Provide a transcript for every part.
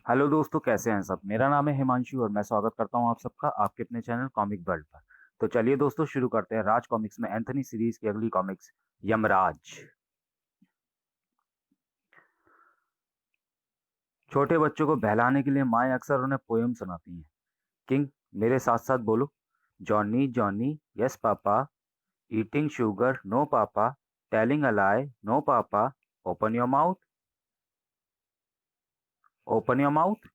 Hello दोस्तों, कैसे हैं सब। मेरा नाम है हिमांशु और मैं स्वागत करता हूं आप सबका आपके अपने चैनल कॉमिक वर्ल्ड पर। तो चलिए दोस्तों, शुरू करते हैं राज कॉमिक्स में एंथनी सीरीज की अगली कॉमिक्स, यमराज। छोटे बच्चों को बहलाने के लिए माएं अक्सर उन्हें पोयम सुनाती हैं। किंग, मेरे साथ साथ बोलो। Johnny Johnny, yes papa. Eating sugar, no papa. Telling a lie, no papa. Open your mouth. Open your mouth.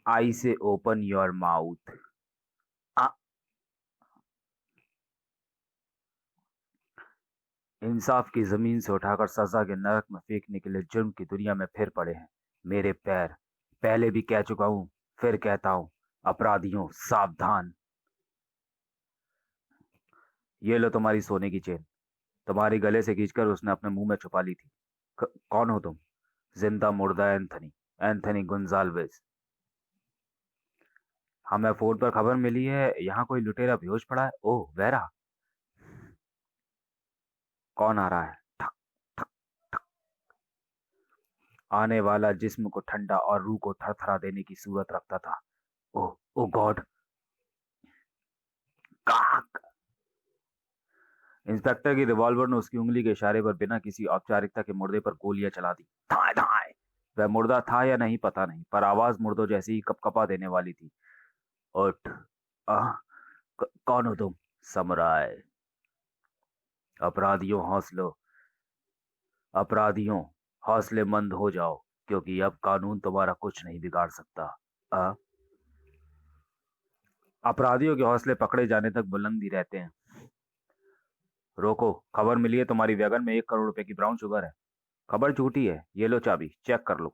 I say open your mouth. इंसाफ की जमीन से उठाकर सजा के नरक में फेंकने के लिए जुर्म की दुनिया में फिर पड़े हैं मेरे पैर। पहले भी कह चुका हूं, फिर कहता हूं, अपराधियों सावधान। ये लो तुम्हारी सोने की चेन। तुम्हारी गले से खींचकर उसने अपने मुंह में छुपा ली थी। कौन हो तुम? जिंदा मुर्दा एंथनी। एंथनी गुंजाल्वेज। हमें फोन पर खबर मिली है, यहाँ कोई लुटेरा बेहोश पड़ा है। ओह वेरा। कौन आ रहा है? ठक ठक ठक। आने वाला जिस्म को ठंडा और रूह को थरथरा देने की सूरत रखता था। ओह ओ गॉड। इंस्पेक्टर की रिवॉल्वर ने उसकी उंगली के इशारे पर बिना किसी औपचारिकता के मुर्दे पर गोलियां चला दी। धाए धाए। वह मुर्दा था या नहीं पता नहीं, पर आवाज मुर्दों जैसी ही कपकपा देने वाली थी। उठ। आह, कौन हो तुम? समुराय। अपराधियों हौसलो। अपराधियों, हौसलेमंद हो जाओ, क्योंकि अब कानून तुम्हारा कुछ नहीं बिगाड़ सकता। आ, अपराधियों के हौसले पकड़े जाने तक बुलंद ही रहते हैं। रोको, खबर मिली है तुम्हारी वैगन में 1 करोड़ रुपए की ब्राउन शुगर है। खबर झूठी है। ये लो चाबी, चेक कर लो।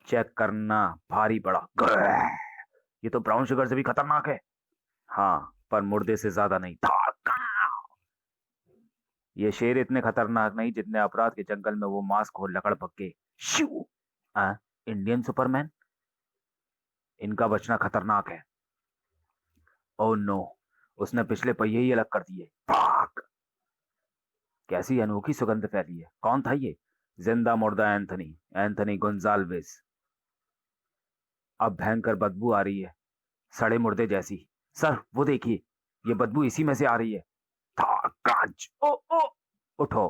चेक करना भारी पड़ा। ये तो ब्राउन शुगर से भी खतरनाक है। हाँ, पर मुर्दे से ज्यादा नहीं था। ये शेर इतने खतरनाक नहीं जितने अपराध के जंगल में वो मास्क और लकड़ पक्के। शू। Indian superman. इनका बचना खतरनाक है। ओह नो, उसने पिछले पहिए ही अलग कर दिए। भाग। कैसी अनोखी सुगंध फैली है। कौन था ये? जिंदा मुर्दा एंथनी। एंथनी गोंजाल्वेस। अब भयंकर बदबू आ रही है, सड़े मुर्दे जैसी। सर वो देखिए, ये बदबू इसी में से आ रही है। था कांच। ओ ओ। उठो।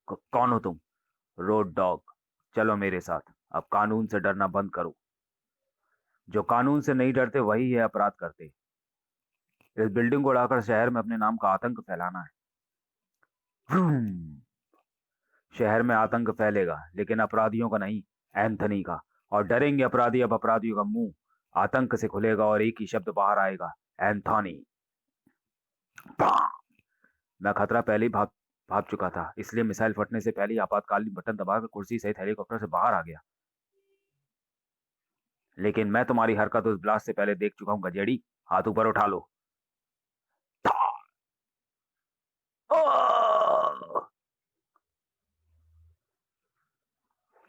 कौन हो तुम? Road dog. चलो मेरे साथ। अब कानून से डरना बंद करो। जो कानून से नहीं डरते वही है अपराध करते। इस बिल्डिंग को उड़ाकर शहर में अपने नाम का आतंक फैलाना है। व्रूम। शहर में आतंक फैलेगा, लेकिन अपराधियों का नहीं, एंथनी का। और डरेंगे अपराधी। अब अपराधियों का मुंह आतंक से खुलेगा और एक ही शब्द बाहर आएगा। एंथोनी। मैं खतरा पहले ही भाप भाप चुका था, इसलिए मिसाइल फटने से पहले ही आपातकालीन बटन दबाकर कुर्सी सहित हेलीकॉप्टर से बाहर आ गया। लेकिन मैं तुम्हारी हरकत उस ब्लास्ट से पहले देख चुका हूं गजेड़ी। हाथ ऊपर उठा लो।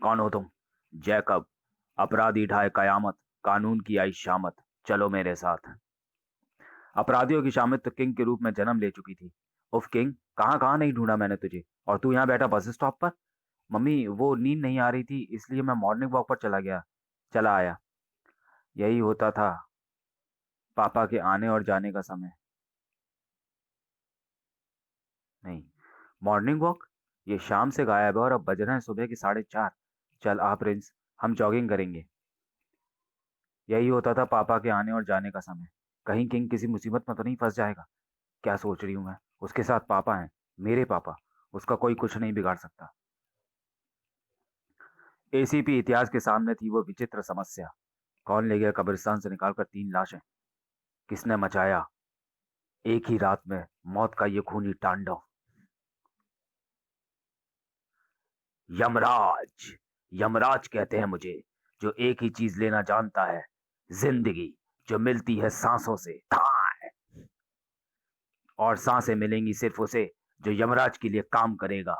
कौन हो तुम? जैकब। अपराधी ढाए कयामत, कानून की आई शामत। चलो मेरे साथ। अपराधियों की शामत तो किंग के रूप में जन्म ले चुकी थी। उफ किंग, कहाँ कहाँ नहीं ढूंढा मैंने तुझे, और तू यहाँ बैठा बस स्टॉप पर। मम्मी, वो नींद नहीं आ रही थी, इसलिए मैं मॉर्निंग वॉक पर चला आया। यही होता था पापा के आने और जाने का समय। नहीं, मॉर्निंग वॉक? ये शाम से गायब है और अब बज रहे हैं सुबह के 4:30। चल आ प्रिंस, हम जॉगिंग करेंगे। यही होता था पापा के आने और जाने का समय। कहीं किंग किसी मुसीबत में तो नहीं फंस जाएगा। क्या सोच रही हूँ मैं? उसके साथ पापा हैं, मेरे पापा। उसका कोई कुछ नहीं बिगाड़ सकता। एसीपी इतिहास के सामने थी वो विचित्र समस्या। कौन ले गया कब्रिस्तान से निकालकर 3 लाशें? किसने मचाया एक ही रात में मौत का ये खूनी तांडव? यमराज। यमराज कहते हैं मुझे, जो एक ही चीज लेना जानता है, जिंदगी, जो मिलती है सांसों से। थाय। और सांसें मिलेंगी सिर्फ उसे जो यमराज के लिए काम करेगा।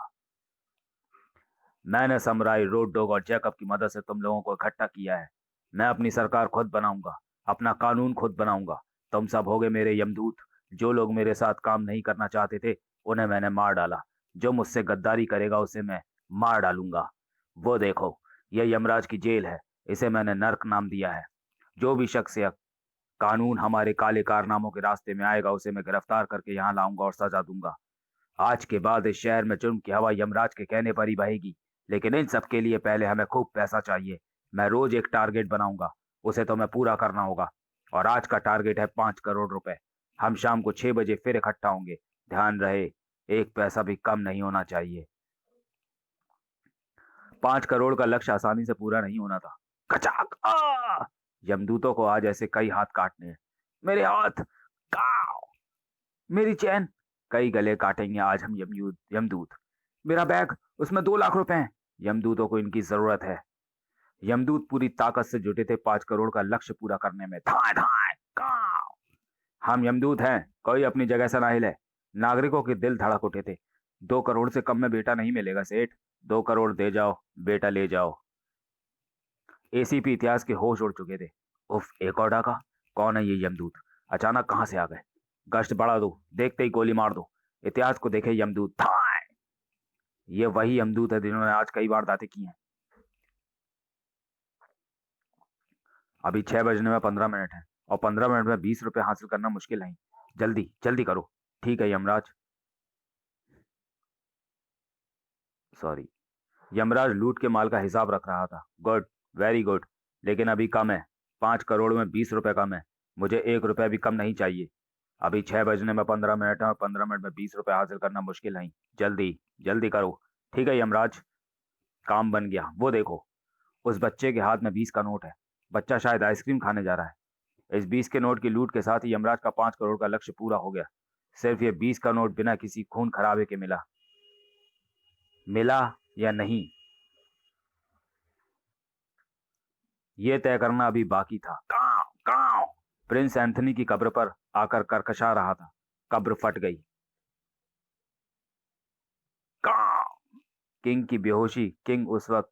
मैंने समुराई, रोड डॉग और जैकब की मदद से तुम लोगों को इकट्ठा किया है। मैं अपनी सरकार खुद बनाऊंगा, अपना कानून खुद बनाऊंगा। तुम सब होगे मेरे यमदूत। जो लोग मेरे साथ काम नहीं करना चाहते थे, उन्हें मैंने मार डाला। जो मुझसे गद्दारी करेगा उसे मैं मार डालूंगा। वो देखो, ये यमराज की जेल है। इसे मैंने नर्क नाम दिया है। जो भी शख्स या कानून हमारे काले कारनामों के रास्ते में आएगा उसे मैं गिरफ्तार करके यहाँ लाऊंगा और सजा दूंगा। आज के बाद इस शहर में जुर्म की हवा यमराज के कहने पर ही बहेगी। लेकिन इन सब के लिए पहले हमें खूब पैसा चाहिए। मैं रोज एक टारगेट बनाऊंगा, उसे तो मैं पूरा करना होगा। और आज का टारगेट है 5 करोड़ रुपए। हम शाम को 6 बजे फिर इकट्ठा होंगे। ध्यान रहे, एक पैसा भी कम नहीं होना चाहिए। 5 करोड़ का लक्ष्य आसानी से पूरा नहीं होना था। कचाक यमदूतों को आज ऐसे कई हाथ काटने हैं। मेरे हाथ, काव, मेरी चैन, कई गले काटेंगे आज हम यमदूत। मेरा बैग, उसमें 2 लाख रुपए हैं। यमदूतों को इनकी जरूरत है। यमदूत पूरी ताकत से जुटे थे 5 करोड़ का लक्ष्य पूरा करने में। धाए धाए काव। हम यमदूत हैं, कोई अपनी जगह से ना हिले। नागरिकों के दिल धड़क उठे थे। 2 करोड़ से कम में बेटा नहीं मिलेगा सेठ। 2 करोड़ दे जाओ, बेटा ले जाओ। एसीपी इतिहास के होश उड़ चुके थे। उफ, एक और डाका। कौन है ये यमदूत? अचानक कहां से आ गए? गश्त बढ़ा दो, देखते ही गोली मार दो। इतिहास को देखे यमदूत। थाय! ये वही यमदूत है जिन्होंने आज कई वारदातें की हैं। अभी 6 बजने में 15 मिनट है और 15 मिनट में 20 रुपए हासिल करना मुश्किल नहीं। जल्दी जल्दी करो। ठीक है यमराज। सॉरी। यमराज लूट के माल का हिसाब रख रहा था। Good, very good. लेकिन अभी कम है। 5 करोड़ में 20 रुपए कम है। मुझे 1 रुपए भी कम नहीं चाहिए। अभी 6 बजने में 15 मिनट है और 15 मिनट में 20 रुपए हासिल करना मुश्किल नहीं। जल्दी जल्दी करो। ठीक है यमराज। काम बन गया। वो देखो, उस बच्चे के हाथ में 20 का नोट है। बच्चा शायद आइसक्रीम खाने जा रहा है। इस 20 के नोट की लूट के साथ ही यमराज का 5 करोड़ का लक्ष्य पूरा हो गया। सिर्फ ये 20 का नोट बिना किसी खून खराबे के मिला। मिला या नहीं, ये तय करना अभी बाकी था। काव, काव। प्रिंस एंथनी की कब्र पर आकर करकशा रहा था। कब्र फट गई। काव। किंग की बेहोशी। किंग उस वक्त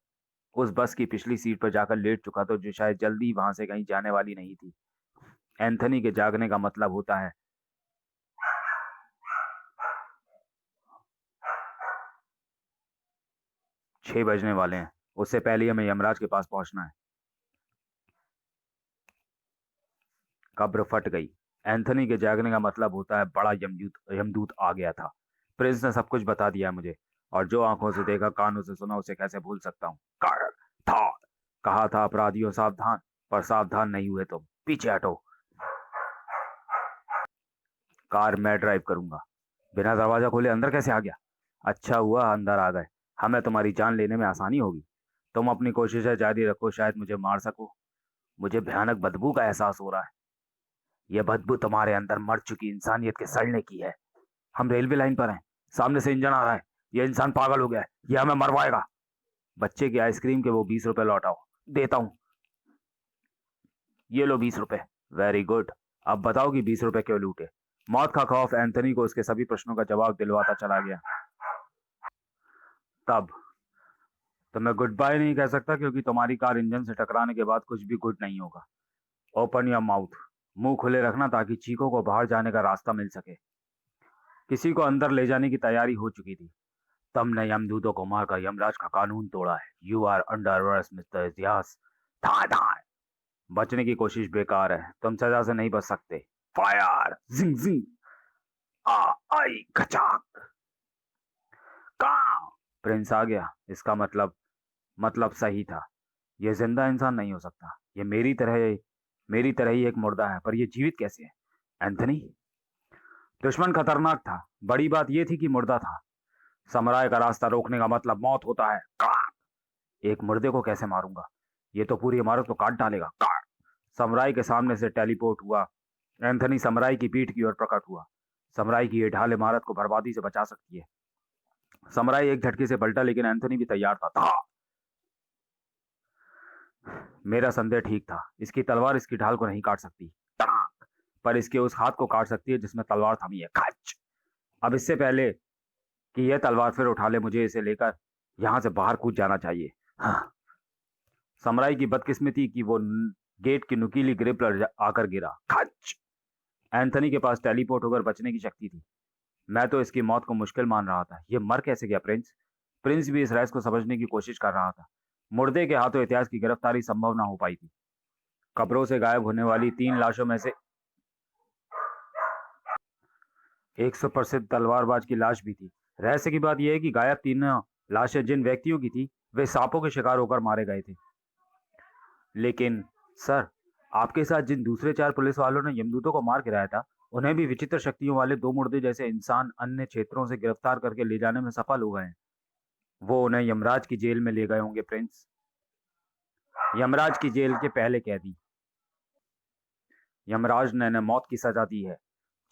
उस बस की पिछली सीट पर जाकर लेट चुका था जो शायद जल्दी वहां से कहीं जाने वाली नहीं थी। एंथनी के जागने का मतलब होता है 6 बजने वाले हैं। उससे पहले हमें यमराज के पास पहुंचना है। कब्र फट गई। एंथनी के जागने का मतलब होता है बड़ा यमदूत यमदूत आ गया था। प्रिंस ने सब कुछ बता दिया मुझे। और जो आंखों से देखा, कानों से सुना, उसे कैसे भूल सकता हूँ। कर था, कहा था अपराधियों सावधान, पर सावधान नहीं हुए तुम। पीछे हटो। कार मैं ड्राइव करूंगा। बिना दरवाजा खोले अंदर कैसे आ गया? अच्छा हुआ अंदर आ गए। हमें तुम्हारी जान लेने में आसानी होगी। तुम अपनी कोशिशें जारी रखो, शायद मुझे मार सको। मुझे भयानक बदबू का एहसास हो रहा है। यह बदबू तुम्हारे अंदर मर चुकी इंसानियत के सड़ने की है। हम रेलवे लाइन पर हैं। सामने से इंजन आ रहा है। यह इंसान पागल हो गया है। यह हमें मरवाएगा। बच्चे की आइसक्रीम के वो 20 रुपए लौटाओ। देता हूं। ये लो 20 रुपए। Very good. अब बताओ कि 20 रुपए क्यों लूटे? मौत का खौफ एंथनी को उसके सभी प्रश्नों का जवाब दिलवाता चला गया। तब तो मैं गुड बाय नहीं कह सकता क्योंकि तुम्हारी कार इंजन से टकराने के बाद कुछ भी गुड नहीं होगा। Open your mouth. मुंह खुले रखना ताकि चीखों को बाहर जाने का रास्ता मिल सके। किसी को अंदर ले जाने की तैयारी हो चुकी थी। तुमने यमदूतों को मारकर यमराज का कानून तोड़ा है। You are under arrest mister Itihaas. धाए धाए। बचने की कोशिश बेकार है। तुम सजा से नहीं बच सकते। फायर, जिंग जिंग। आ आई खचाक। का प्रिंस आ गया। इसका मतलब सही था। यह जिंदा इंसान नहीं हो सकता। ये मेरी तरह ही एक मुर्दा है, पर यह जीवित कैसे है? एंथनी, दुश्मन खतरनाक था। बड़ी बात यह थी कि मुर्दा था। समुराय का रास्ता रोकने का मतलब मौत होता है। एक मुर्दे को कैसे मारूंगा? ये तो पूरी इमारत को काट डालेगा। समुराय के सामने से टेलीपोर्ट हुआ। एंथनी समुराय की पीठ की ओर प्रकट हुआ। समुराय की ये ढाल इमारत को बर्बादी से बचा सकती है। समुराय एक झटके से पलटा, लेकिन एंथनी भी तैयार था। मेरा संदेह ठीक था। इसकी तलवार इसकी ढाल को नहीं काट सकती, पर इसके उस हाथ को काट सकती है जिसमें तलवार थमी है। खच। अब इससे पहले कि यह तलवार फिर उठा ले, मुझे इसे लेकर यहां से बाहर कूद जाना चाहिए। हाँ। समुराई की बदकिस्मती कि वो गेट की नुकीली ग्रिप पर आकर गिरा। खच। एंथनी के पास टेलीपोर्ट होकर बचने की शक्ति थी। मैं तो इसकी मौत को मुश्किल मान रहा था। ये मर कैसे गया प्रिंस? प्रिंस भी इस रहस्य को समझने की कोशिश कर रहा था। मुर्दे के हाथों इतिहास की गिरफ्तारी संभव ना हो पाई थी। कब्रों से गायब होने वाली 3 लाशों में से एक सुप्रसिद्ध तलवारबाज की लाश भी थी। रहस्य की बात यह है कि गायब तीनों लाशें जिन व्यक्तियों की थी, वे सांपों के शिकार होकर मारे गए थे। लेकिन सर, आपके साथ जिन दूसरे 4 पुलिस वालों ने यमदूतों को मार गिराया था, उन्हें भी विचित्र शक्तियों वाले 2 मुर्दे जैसे इंसान अन्य क्षेत्रों से गिरफ्तार करके ले जाने में सफल हो गए हैं। वो उन्हें यमराज की जेल में ले गए होंगे प्रिंस। यमराज की जेल के पहले कैदी। यमराज ने इन्हें मौत की सजा दी है।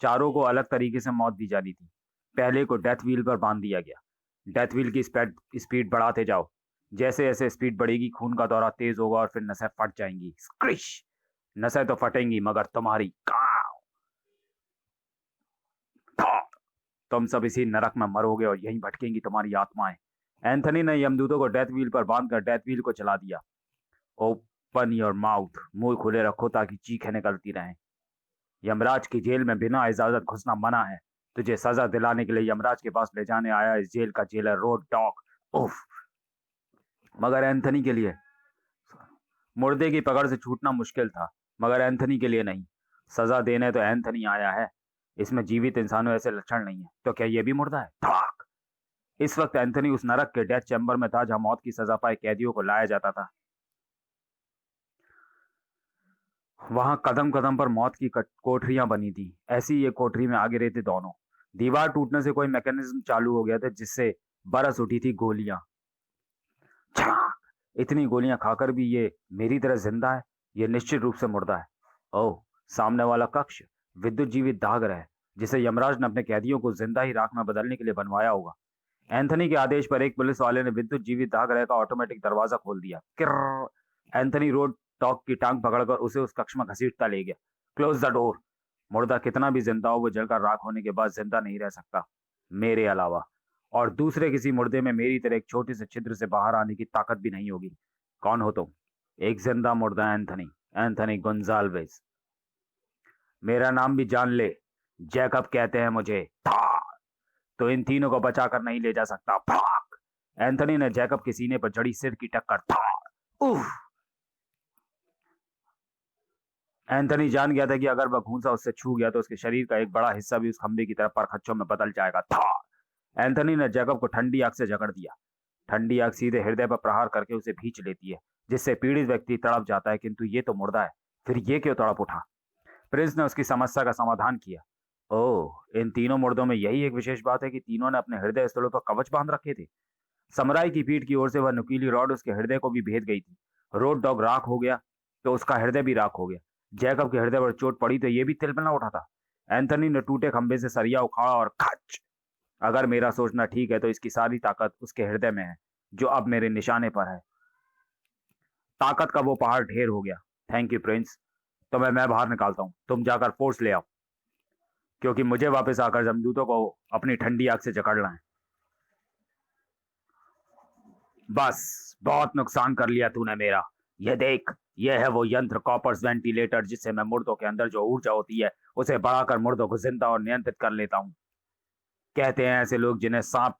चारों को अलग तरीके से मौत दी जानी थी। पहले को डेथ व्हील पर बांध दिया गया। डेथ व्हील की स्पीड बढ़ाते जाओ। जैसे जैसे स्पीड बढ़ेगी, खून का दौरा तेज होगा और फिर नसें फट जाएंगी। स्क्रिश! नसें तो फटेंगी, मगर तुम्हारी काव! था! तुम सब इसी नरक में मरोगे और यहीं भटकेंगी तुम्हारी आत्माएं। एंथनी ने यमदूतों को डेथ व्हील पर बांधकर डेथ व्हील को चला दिया। ओपन योर माउथ, मुंह खुले रखो ताकि चीखें निकलती रहें। यमराज की जेल में बिना इजाजत घुसना मना है। तुझे सजा दिलाने के लिए यमराज के पास ले जाने आया इस जेल का जेलर रोड डॉग। उफ! मगर एंथनी के लिए मुर्दे की पकड़ से छूटना मुश्किल था, मगर एंथनी के लिए नहीं। सजा देने तो एंथनी आया है। इसमें जीवित इंसानों ऐसे लक्षण नहीं है, तो क्या यह भी मुर्दा है? धड़ाक! इस वक्त एंथनी उस नरक के डेथ चैम्बर में था जहां मौत की सजा पाए कैदियों को लाया जाता था। वहां कदम कदम पर मौत की कोठरियां बनी थी। ऐसी ये कोठरी में आगे रहते दोनों। दीवार टूटने से कोई मैकेनिज्म चालू हो गया था जिससे बरस उठी थी गोलियां। छलांग! इतनी गोलियां खाकर भी ये मेरी तरह जिंदा है। ये निश्चित रूप से मुर्दा है। ओह, सामने वाला कक्ष विद्युत जीवित दाहगृह है, जिसे यमराज ने अपने कैदियों को जिंदा ही राख में बदलने के लिए बनवाया होगा। एंथनी के आदेश पर एक पुलिस वाले ने विद्युत जीवित दाहगृह का ऑटोमेटिक दरवाजा खोल दिया। किर्र! एंथनी रोड टॉक की टांग पकड़कर उसे उस कक्ष में घसीटता ले गया। Close the door. मुर्दा कितना भी जिंदा हो, वो जलकर राख होने के बाद जिंदा नहीं रह सकता, मेरे अलावा। और दूसरे किसी मुर्दे में मेरी तरह एक छोटे से छिद्र से बाहर आने की ताकत भी नहीं होगी। कौन हो तुम? एक जिंदा मुर्दा एंथनी। एंथनी गोंजाल्वेज। मेरा नाम भी जान ले। जैकब कहते हैं मुझे। था! तो इन तीनों को बचाकर नहीं ले जा सकता। भाग! एंथनी ने जैकब के सीने पर जड़ी सिर की टक्कर। था! उफ! एंथनी जान गया था कि अगर वह घूंसा उससे छू गया तो उसके शरीर का एक बड़ा हिस्सा भी उस खंभे की तरफ परखच्चों में बदल जाएगा। था! एंथनी ने जैकब को ठंडी आग से जकड़ दिया। ठंडी आग सीधे हृदय पर प्रहार करके उसे भींच लेती है, जिससे पीड़ित व्यक्ति तड़प जाता है। किंतु ये तो मुर्दा है, फिर ये क्यों तड़प उठा? प्रिंस ने उसकी समस्या का समाधान किया। ओह, इन तीनों मुर्दों में यही एक विशेष बात है कि तीनों ने अपने हृदय स्थलों पर कवच बांध रखे थे। समराई की पीठ की ओर से वह नुकीली रॉड उसके हृदय को भी भेद गई थी। रोड डॉग राख हो गया तो उसका हृदय भी राख हो गया। जैकब के हृदय पर चोट पड़ी तो ये भी तिलमिला उठा था। एंथनी ने टूटे खंभे से सरिया उखाड़ा और खच! अगर मेरा सोचना ठीक है तो इसकी सारी ताकत उसके हृदय में है, जो अब मेरे निशाने पर है। ताकत का वो पहाड़ ढेर हो गया। Thank you Prince. तो मैं बाहर निकालता हूं, तुम जाकर फोर्स ले आओ, क्योंकि मुझे वापस आकर जमदूतों को अपनी ठंडी आग से जकड़ना है। बस, बहुत नुकसान कर लिया तूने मेरा। ये देख, ये है वो यंत्र कॉपर्स वेंटिलेटर, जिससे मैं मुर्दों के अंदर जो ऊर्जा होती है उसे बढ़ाकर मुर्दों को जिंदा और नियंत्रित कर लेता हूँ। कहते हैं ऐसे लोग जिन्हें सांप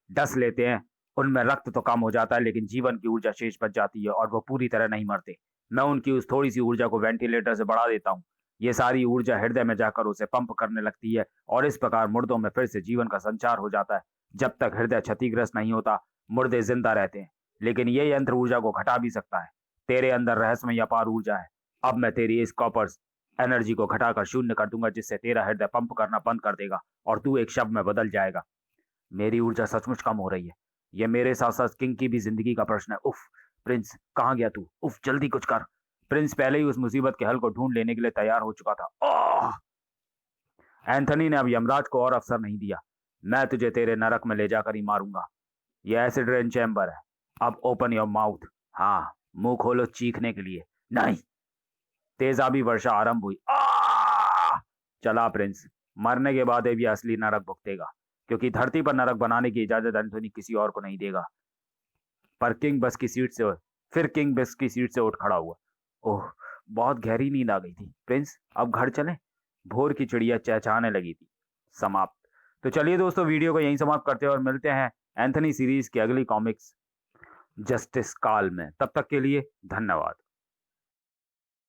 डस लेते हैं, उनमें रक्त तो कम हो जाता है लेकिन जीवन की ऊर्जा शेष बच जाती है और वो पूरी तरह नहीं मरते। मैं उनकी उस थोड़ी सी ऊर्जा को वेंटिलेटर से बढ़ा देता हूँ। ये सारी ऊर्जा हृदय में जाकर उसे पंप करने लगती है और इस प्रकार मुर्दों में फिर से जीवन का संचार हो जाता है। जब तक हृदय क्षतिग्रस्त नहीं होता, मुर्दे जिंदा रहते हैं। लेकिन ये यंत्र ऊर्जा को घटा भी सकता है। तेरे अंदर रहस्यमय अपार ऊर्जा है। अब मैं तेरी इस कॉपर्स एनर्जी को घटाकर शून्य कर दूंगा, जिससे तेरा हृदय पंप करना बंद कर देगा और तू एक शव में बदल जाएगा। मेरी ऊर्जा सचमुच कम हो रही है। यह मेरे साथ साथ किंग की भी जिंदगी का प्रश्न है। उफ! प्रिंस, कहाँ गया तू? उफ, जल्दी कुछ कर। प्रिंस पहले ही उस मुसीबत के हल को ढूंढ लेने के लिए तैयार हो चुका था। ओह! एंथनी ने अब यमराज को और अवसर नहीं दिया। मैं तुझे तेरे नरक में ले जाकर ही मारूंगा। यह एसिड रेन चैम्बर है। अब ओपन योर माउथ। हाँ, मुंह खोलो चीखने के लिए। नहीं। तेजाबी वर्षा आरंभ हुई। चला प्रिंस, मरने के बाद अब यह असली नरक भुगतेगा, क्योंकि धरती पर नरक बनाने की इजाजत एंथोनी किसी और को नहीं देगा। पर किंग बस की सीट से फिर किंग बस की सीट से उठ खड़ा हुआ। ओह, बहुत गहरी नींद आ गई थी। प्रिंस, अब घर चलें? भोर की चिड़िया चहचहाने लगी थी। समाप्त। तो चलिए दोस्तों, वीडियो को यहीं समाप्त करते हैं और मिलते हैं एंथनी सीरीज की अगली कॉमिक्स जस्टिस काल में। तब तक के लिए धन्यवाद।